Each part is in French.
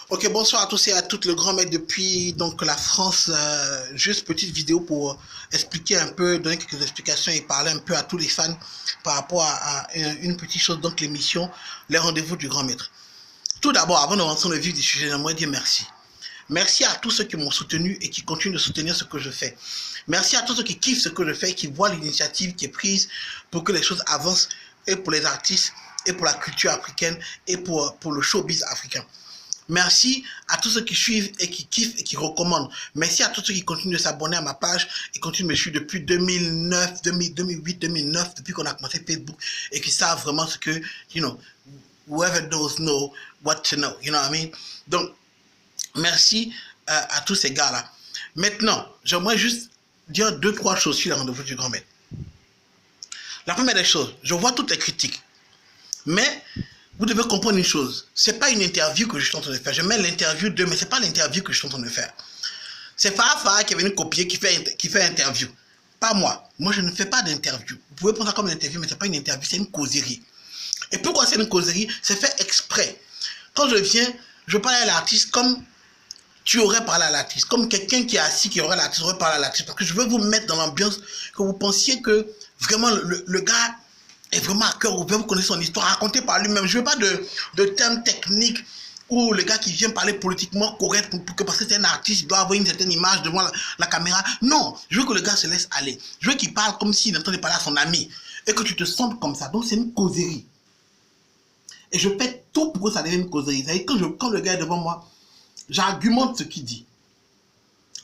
Ok, bonsoir à tous et à toutes, le grand maître depuis donc la France. Juste petite vidéo pour expliquer un peu, donner quelques explications et parler un peu à tous les fans par rapport à une petite chose, donc l'émission, les rendez-vous du grand maître. Tout d'abord, avant de rentrer dans le vif du sujet, j'aimerais dire merci. Merci à tous ceux qui m'ont soutenu et qui continuent de soutenir ce que je fais. Merci à tous ceux qui kiffent ce que je fais, qui voient l'initiative qui est prise pour que les choses avancent et pour les artistes et pour la culture africaine et pour le showbiz africain. Merci à tous ceux qui suivent et qui kiffent et qui recommandent. Merci à tous ceux qui continuent de s'abonner à ma page et continuent de me suivre depuis 2009, 2008, 2009, depuis qu'on a commencé Facebook et qui savent vraiment ce que, you know, whoever knows know what to know, you know what I mean? Donc, merci à tous ces gars-là. Maintenant, j'aimerais juste dire 2-3 choses sur le rendez-vous du grand maître. La première des choses, je vois toutes les critiques, mais vous devez comprendre une chose, c'est pas une interview que je suis en train de faire. Je mets l'interview de, mais c'est pas l'interview que je suis en train de faire. C'est Farah qui est venu copier, qui fait interview. Pas moi. Moi, je ne fais pas d'interview. Vous pouvez prendre ça comme une interview, mais c'est pas une interview, c'est une causerie. Et pourquoi c'est une causerie? C'est fait exprès. Quand je viens, je parle à l'artiste comme tu aurais parlé à l'artiste, comme quelqu'un qui est assis, qui aurait l'artiste, aurait parlé à l'artiste. Parce que je veux vous mettre dans l'ambiance, que vous pensiez que vraiment le gars est vraiment à cœur ouvert, vous connaissez son histoire, racontée par lui-même. Je ne veux pas de termes techniques où le gars qui vient parler politiquement correct pour que parce que c'est un artiste, il doit avoir une certaine image devant la caméra. Non, je veux que le gars se laisse aller. Je veux qu'il parle comme s'il entendait parler à son ami et que tu te sentes comme ça. Donc c'est une causerie. Et je fais tout pour que ça devienne une causerie. C'est-à-dire quand le gars est devant moi, j'argumente ce qu'il dit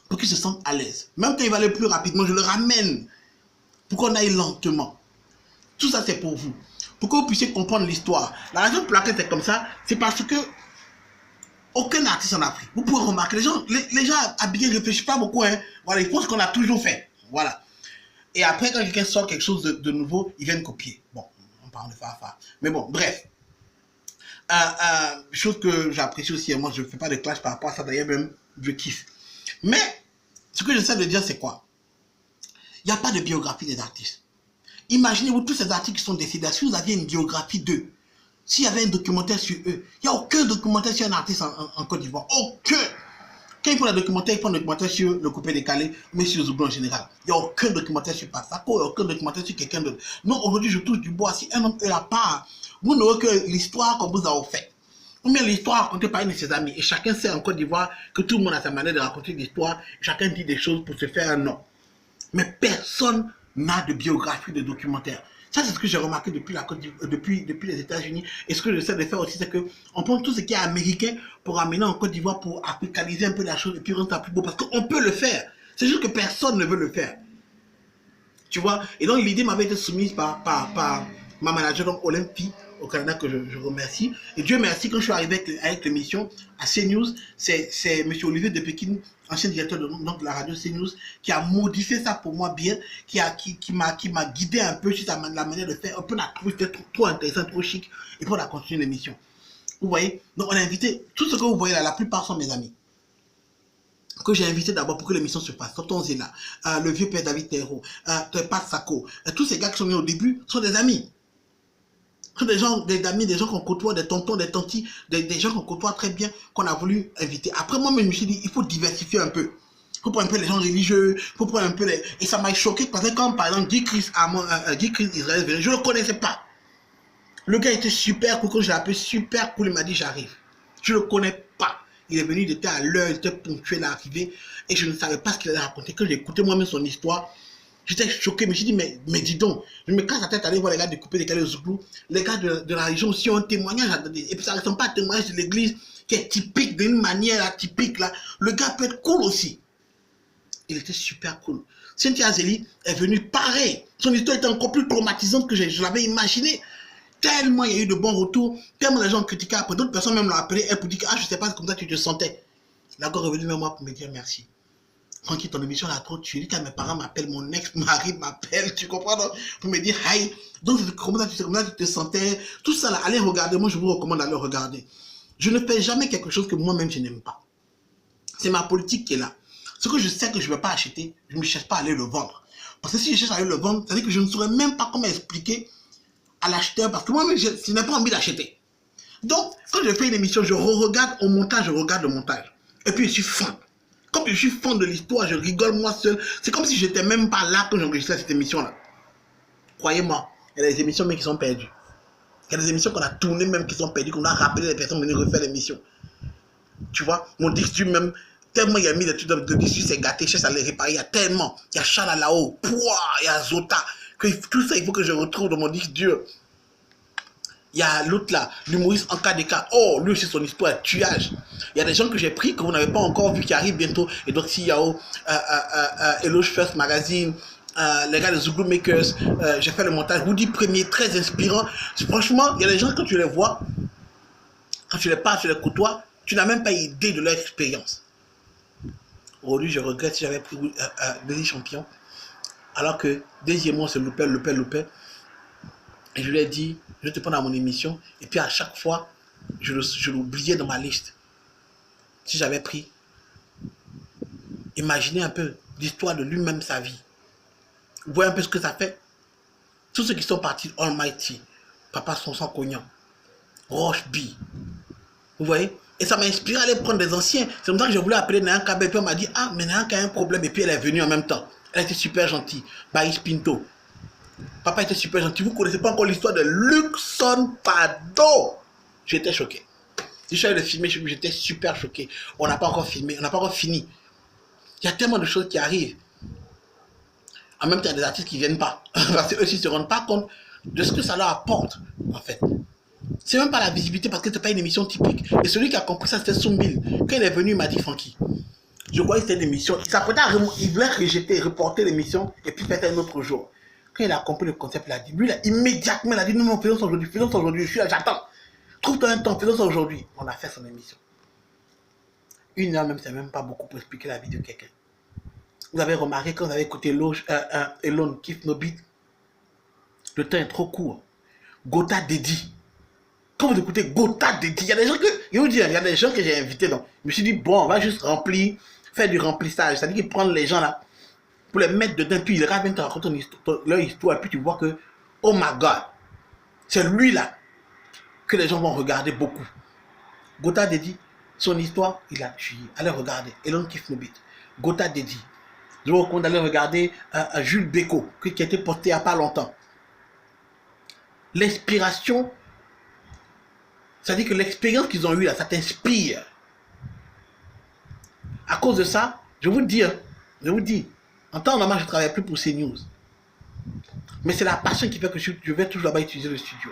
pour qu'il se sente à l'aise. Même quand il va aller plus rapidement, je le ramène pour qu'on aille lentement. Tout ça, c'est pour vous. Pour que vous puissiez comprendre l'histoire. La raison pour laquelle c'est comme ça, c'est parce que aucun artiste en Afrique. Vous pouvez remarquer, les gens habillés ne réfléchissent pas beaucoup. Hein. Voilà, ils font ce qu'on a toujours fait. Voilà. Et après, quand quelqu'un sort quelque chose de nouveau, ils viennent copier. Bon, on parle de Farah. Mais bon, bref. Chose que j'apprécie aussi, et moi je ne fais pas de clash par rapport à ça, d'ailleurs même je kiffe. Mais ce que j'essaie de dire, c'est quoi? Il n'y a pas de biographie des artistes. Imaginez-vous tous ces artistes qui sont décédés. Si vous aviez une biographie d'eux, s'il y avait un documentaire sur eux, il n'y a aucun documentaire sur un artiste en Côte d'Ivoire. Aucun. Quand ils font un documentaire, ils font un documentaire sur le coupé décalé, mais sur Zouglou en général. Il n'y a aucun documentaire sur Passako, il n'y a aucun documentaire sur quelqu'un d'autre. Non, aujourd'hui, je touche du bois. Si un homme est la part, vous n'aurez que l'histoire qu'on vous a offerte. Ou bien l'histoire racontée par un de ses amis. Et chacun sait en Côte d'Ivoire que tout le monde a sa manière de raconter l'histoire. Chacun dit des choses pour se faire un nom. Mais personne n'a de biographie, de documentaire. Ça, c'est ce que j'ai remarqué depuis les États-Unis. Et ce que j'essaie de faire aussi, c'est qu'on prend tout ce qui est américain pour amener en Côte d'Ivoire, pour africaniser un peu la chose et puis rendre ça plus beau. Parce qu'on peut le faire. C'est juste que personne ne veut le faire. Tu vois? Et donc, l'idée m'avait été soumise par ma manager, donc Olympie, au Canada, que je remercie. Et Dieu merci, quand je suis arrivé avec l'émission à CNews, c'est M. Olivier de Pékin, ancien directeur de la radio CNews, qui a modifié ça pour moi bien, qui m'a guidé un peu sur la manière de faire. Un peu la trouve, c'était trop intéressant, trop chic, et puis on a continué l'émission. Vous voyez? Donc on a invité, tout ce que vous voyez là, la plupart sont mes amis. Que j'ai invité d'abord pour que l'émission se passe. Tonton Zéla, le vieux père David Terreau, Pat Sako, tous ces gars qui sont venus au début sont des amis. Ce sont des gens, des amis, des gens qu'on côtoie, des tontons, des tantis, des gens qu'on côtoie très bien, qu'on a voulu inviter. Après, moi-même, je me suis dit, il faut diversifier un peu. Il faut prendre un peu les gens religieux, il faut prendre un peu les... Et ça m'a choqué parce que quand, par exemple, Guy Chris Israël venait, je ne le connaissais pas. Le gars était super cool, quand je l'ai appelé super cool, il m'a dit, j'arrive. Je ne le connais pas. Il est venu, il était à l'heure, il était ponctuel à arriver, et je ne savais pas ce qu'il allait raconter. Quand j'ai écouté moi-même son histoire, j'étais choqué, je me suis dit, mais dis donc, je me casse la tête à aller voir les gars de couper des calés au Zouglou, les gars de la région aussi ont un témoignage, et puis ça ne ressemble pas à un témoignage de l'église qui est typique, d'une manière atypique, là. Le gars peut être cool aussi. Il était super cool. Cynthia Zeli est venue pareil. Son histoire était encore plus traumatisante que je l'avais imaginé. Tellement il y a eu de bons retours, tellement les gens critiquaient, après d'autres personnes même l'ont appelé, elles pour dire, ah je sais pas, c'est comme ça que tu te sentais. Il est encore revenu vers moi pour me dire merci. Tranquille, ton émission là trop tué. Quand mes parents m'appellent, mon ex-mari m'appelle, tu comprends, donc, pour me dire, hi, donc comment ça tu te sentais, tout ça là, allez regarder, moi je vous recommande d'aller regarder. Je ne fais jamais quelque chose que moi-même je n'aime pas. C'est ma politique qui est là. Ce que je sais que je ne vais pas acheter, je ne cherche pas à aller le vendre. Parce que si je cherche à aller le vendre, ça veut dire que je ne saurais même pas comment expliquer à l'acheteur, parce que moi-même, je n'ai pas envie d'acheter. Donc, quand je fais une émission, je regarde au montage, je regarde le montage. Et puis, je suis fan. Comme je suis fan de l'histoire, je rigole moi seul. C'est comme si j'étais même pas là quand j'enregistrais cette émission-là. Croyez-moi, il y a des émissions même qui sont perdues. Il y a des émissions qu'on a tournées même qui sont perdues, qu'on a rappelé les personnes venir refaire l'émission. Tu vois, mon disque dur même, tellement il y a mis des trucs de disque dur, c'est gâté, je cherche à les réparer, il y a tellement. Il y a Chala là-haut, il y a Zota, que tout ça il faut que je retrouve dans mon disque dur. Il y a l'autre là, l'humoriste en cas de cas. Oh, lui aussi son histoire est tuage. Il y a des gens que j'ai pris que vous n'avez pas encore vu qui arrivent bientôt. Et donc, s'il y a Eloge First Magazine, les gars de Zouglou Makers, j'ai fait le montage. Woody Premier, très inspirant. Franchement, il y a des gens, quand tu les vois, quand tu les parles, tu les côtoies, tu n'as même pas idée de leur expérience. Aujourd'hui, je regrette si j'avais pris Daisy Champion. Alors que, deuxièmement, c'est loupé. Et je lui ai dit, je vais te prendre à mon émission. Et puis à chaque fois, je l'oubliais dans ma liste. Si j'avais pris, imaginez un peu l'histoire de lui-même, sa vie. Vous voyez un peu ce que ça fait. Tous ceux qui sont partis, Almighty, Papa Sonson Cognan, Roche B. Vous voyez? Et ça m'a inspiré à aller prendre des anciens. C'est comme ça que je voulais appeler Néan Kabé. Et puis on m'a dit, ah, mais Néan a un problème. Et puis elle est venue en même temps. Elle était super gentille. Baïs Pinto. Papa était super gentil. Vous ne connaissez pas encore l'histoire de Luxon Pado. J'étais choqué. Si je suis allé le filmer, j'étais super choqué. On n'a pas encore filmé, on n'a pas encore fini. Il y a tellement de choses qui arrivent. En même temps, il y a des artistes qui ne viennent pas. Parce qu'eux, ils ne se rendent pas compte de ce que ça leur apporte, en fait. C'est même pas la visibilité parce que ce n'est pas une émission typique. Et celui qui a compris ça, c'était Soumbil. Quand il est venu, il m'a dit, Francky, je croyais que c'était une émission. Il voulait rejeter, reporter l'émission et puis faire un autre jour. Quand il a compris le concept, il a dit, lui, là, immédiatement, il a dit, non, faisons ça aujourd'hui, je suis là, j'attends. Trouve-toi un temps, faisons ça aujourd'hui. On a fait son émission. 1 heure même, c'est même pas beaucoup pour expliquer la vie de quelqu'un. Vous avez remarqué quand vous avez écouté Elon Kiff No Beat, le temps est trop court. Gotha Dedi. Quand vous écoutez Gotha Dedi, il y a des gens que, je vous dis, il y a des gens que j'ai invités, donc je me suis dit, bon, on va juste faire du remplissage, c'est-à-dire qu'ils prennent les gens là, pour les mettre dedans, puis ils viennent te raconter leur histoire, et puis tu vois que, oh my God, c'est lui là que les gens vont regarder beaucoup. Gotha Dedi, son histoire, il a tué. Allez regarder. Elon Kiff No Beat. Gotha Dedi. Je vous recommande d'aller regarder Jules Beko, qui a été posté il n'y a pas longtemps. L'inspiration, c'est-à-dire que l'expérience qu'ils ont eue là, ça t'inspire. À cause de ça, je vous dis, en temps normal, je ne travaille plus pour CNews. Mais c'est la passion qui fait que je vais toujours là-bas utiliser le studio.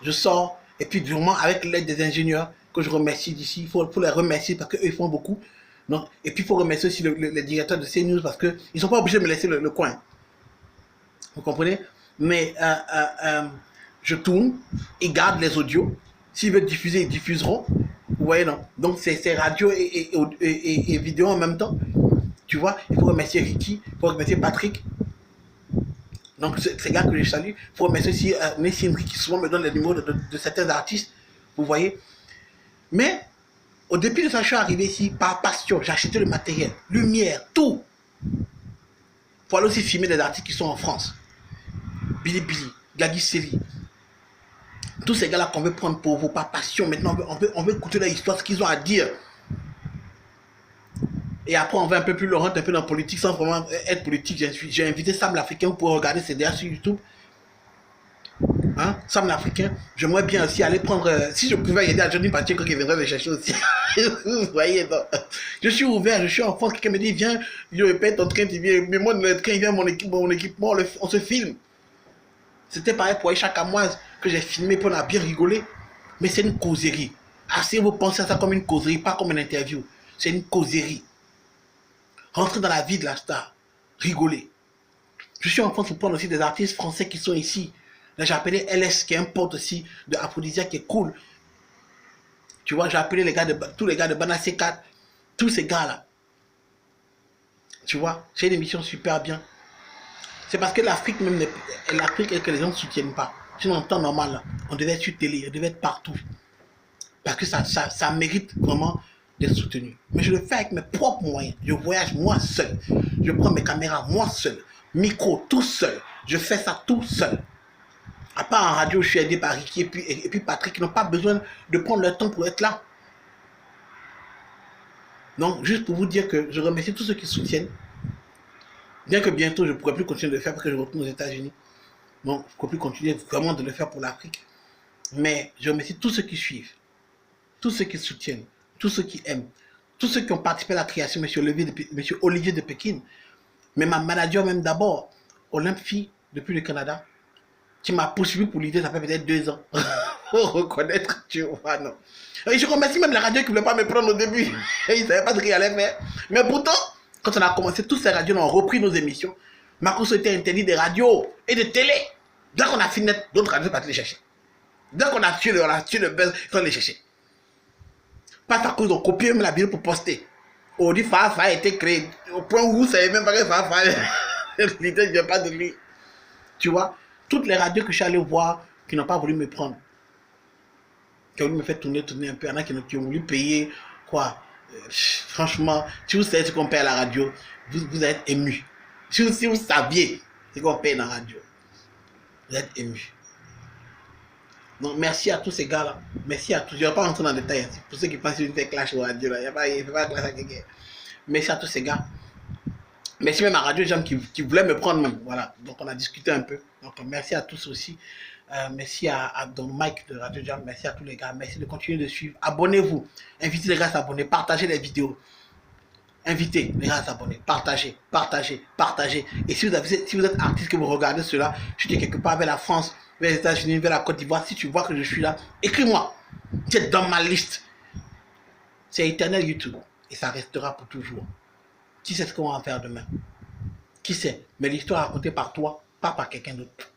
Je sors, et puis vraiment avec l'aide des ingénieurs, que je remercie d'ici, il faut les remercier parce qu'eux ils font beaucoup. Donc, et puis il faut remercier aussi le directeur de CNews parce qu'ils ne sont pas obligés de me laisser le coin. Vous comprenez? Mais je tourne, ils gardent les audios. S'ils veulent diffuser, ils diffuseront. Vous voyez, non? Donc c'est radio et vidéo en même temps. Tu vois, il faut remercier Ricky, il faut remercier Patrick. Donc ces gars que je salue. Il faut remercier aussi Nessim qui souvent me donne les numéros de certains artistes. Vous voyez? Mais au début de ça, je suis arrivé ici par passion. J'ai acheté le matériel, lumière, tout. Pour aller aussi filmer des artistes qui sont en France. Billy, Gaggy Seli. Tous ces gars-là qu'on veut prendre pour vous par passion. Maintenant, on veut écouter leur histoire, ce qu'ils ont à dire. Et après, on va un peu plus loin, un peu dans la politique, sans vraiment être politique. J'ai invité Sam l'Africain, vous pouvez regarder ses DR sur YouTube. Hein? Sam l'Africain, j'aimerais bien aussi aller prendre, si je pouvais aider à Johnny Pacheco qui viendrait me chercher aussi. Vous voyez, donc, je suis ouvert, je suis en France, quelqu'un me dit, viens, je répète ton train, tu viens, mais moi, le train, il vient mon équipement, on se filme. C'était pareil pour Aïcha Kamoise, que j'ai filmé, puis on a bien rigolé. Mais c'est une causerie. Assez, vous pensez à ça comme une causerie, pas comme une interview. C'est une causerie. Rentrer dans la vie de la star, rigoler. Je suis en France pour prendre aussi des artistes français qui sont ici. Là, j'ai appelé LS, qui est un pote aussi de Aphrodisia qui est cool. Tu vois, j'ai appelé tous les gars de Bana C4, tous ces gars-là. Tu vois, c'est une émission super bien. C'est parce que l'Afrique même, l'Afrique et que les gens ne soutiennent pas. Sinon, en temps normal, là, on devait être sur télé, on devait être partout. Parce que ça mérite vraiment d'être soutenu. Mais je le fais avec mes propres moyens. Je voyage moi seul. Je prends mes caméras moi seul. Micro tout seul. Je fais ça tout seul. À part en radio, je suis aidé par Ricky et puis Patrick, qui n'ont pas besoin de prendre leur temps pour être là. Donc, juste pour vous dire que je remercie tous ceux qui soutiennent. Bien que bientôt, je ne pourrai plus continuer de le faire parce que je retourne aux États-Unis. Donc, je ne pourrai plus continuer vraiment de le faire pour l'Afrique. Mais je remercie tous ceux qui suivent, tous ceux qui soutiennent, tous ceux qui aiment, tous ceux qui ont participé à la création, M. Olivier de Pékin, mais ma manager même d'abord, Olympie, depuis le Canada, qui m'a poursuivi pour l'idée, ça fait peut-être 2 ans. Faut reconnaître, tu vois, non. Et je remercie même la radio qui ne voulait pas me prendre au début. Ils ne savaient pas ce qu'il allait faire. Mais pourtant, quand on a commencé, toutes ces radios ont repris nos émissions. Marcos était interdit des radios et de télé. Dès qu'on a fini, d'autres radios partent les chercher. Dès qu'on a tué le buzz, ils vont les chercher. Pas à cause de copier même la vidéo pour poster. On dit Fafa a été créé. Au point où vous ne savez même pas que Fafa, l'idée ne vient pas de lui. Tu vois, toutes les radios que je suis allé voir, qui n'ont pas voulu me prendre, qui ont voulu me faire tourner un peu, il y en a qui ont voulu payer, quoi. Franchement, si vous savez ce qu'on paye à la radio, vous êtes ému. Si vous saviez ce qu'on paye dans la radio, vous êtes ému. Donc, merci à tous ces gars-là. Merci à tous. Je ne vais pas rentrer dans le détail. Pour ceux qui pensent qu'il fait clash au radio, là. Il ne fait pas clash à quelqu'un. Merci à tous ces gars. Merci même à Radio Jam qui voulait me prendre même. Voilà. Donc, on a discuté un peu. Donc, merci à tous aussi. Merci à Don Mike de Radio Jam. Merci à tous les gars. Merci de continuer de suivre. Abonnez-vous. Invitez les gars à s'abonner. Partagez les vidéos. Invitez les gars à s'abonner. Partagez, partagez, partagez. Et si vous êtes artiste que vous regardez cela, je suis quelque part vers la France, vers les États-Unis, vers la Côte d'Ivoire, si tu vois que je suis là, écris-moi. Tu es dans ma liste. C'est éternel YouTube. Et ça restera pour toujours. Qui sait ce qu'on va en faire demain? Qui sait? Mais l'histoire racontée par toi, pas par quelqu'un d'autre.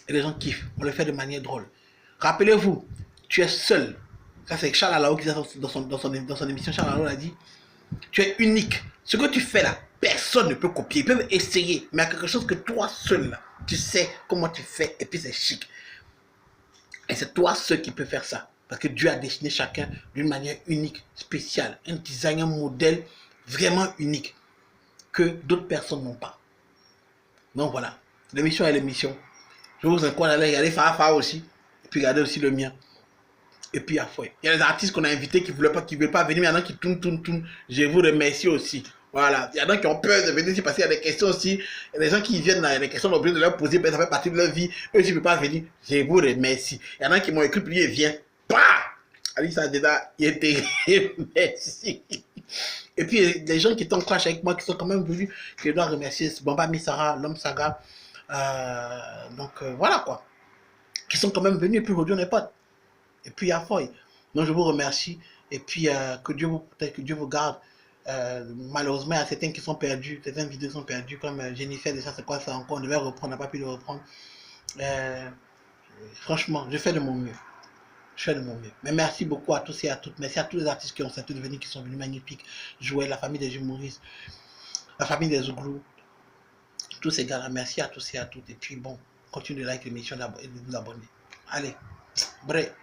Et les gens kiffent. On le fait de manière drôle. Rappelez-vous, tu es seul. Ça, c'est Charles Alao qui dit dans son émission. Charles Alao l'a dit. Tu es unique. Ce que tu fais là, personne ne peut copier. Ils peuvent essayer, mais il y a quelque chose que toi seul là, tu sais comment tu fais et puis c'est chic. Et c'est toi seul qui peux faire ça. Parce que Dieu a dessiné chacun d'une manière unique, spéciale. Un design, un modèle vraiment unique que d'autres personnes n'ont pas. Donc voilà, l'émission est l'émission. Je vous encourage à aller regarder Fafa aussi. Et puis regarder aussi le mien. Et puis après, il y a les artistes qu'on a invités qui ne veulent pas venir. Il y en a qui tournent. Je vous remercie aussi. Voilà. Il y en a qui ont peur de venir ici parce qu'il y a des questions aussi. Il y a des gens qui viennent, il y a des questions, on est obligé de leur poser, ben, ça fait partie de leur vie. Eux aussi ne peuvent pas venir. Je vous remercie. Il y en a qui m'ont écrit, puis ils viennent. Bah! Ali Sadeda, il était merci. Et puis, les gens qui étaient en clash avec moi, qui sont quand même venus, que je dois remercier, Bamba Misara, l'homme Saga. Voilà quoi. Qui sont quand même venus, et puis aujourd'hui on est potes. Et puis il y a Foy. Donc je vous remercie. Et puis que Dieu vous garde. Malheureusement, il y a certains qui sont perdus. Certaines vidéos sont perdues. Comme Jennifer, déjà c'est quoi ça encore? On devait reprendre, on n'a pas pu le reprendre. Franchement, je fais de mon mieux. Je fais de mon mieux. Mais merci beaucoup à tous et à toutes. Merci à tous les artistes qui ont accepté de venir, qui sont venus magnifiques. Jouer, la famille des humoristes, la famille des Zouglou. Tous ces gars-là, merci à tous et à toutes. Et puis bon, continuez de liker l'émission et de vous abonner. Allez, bref.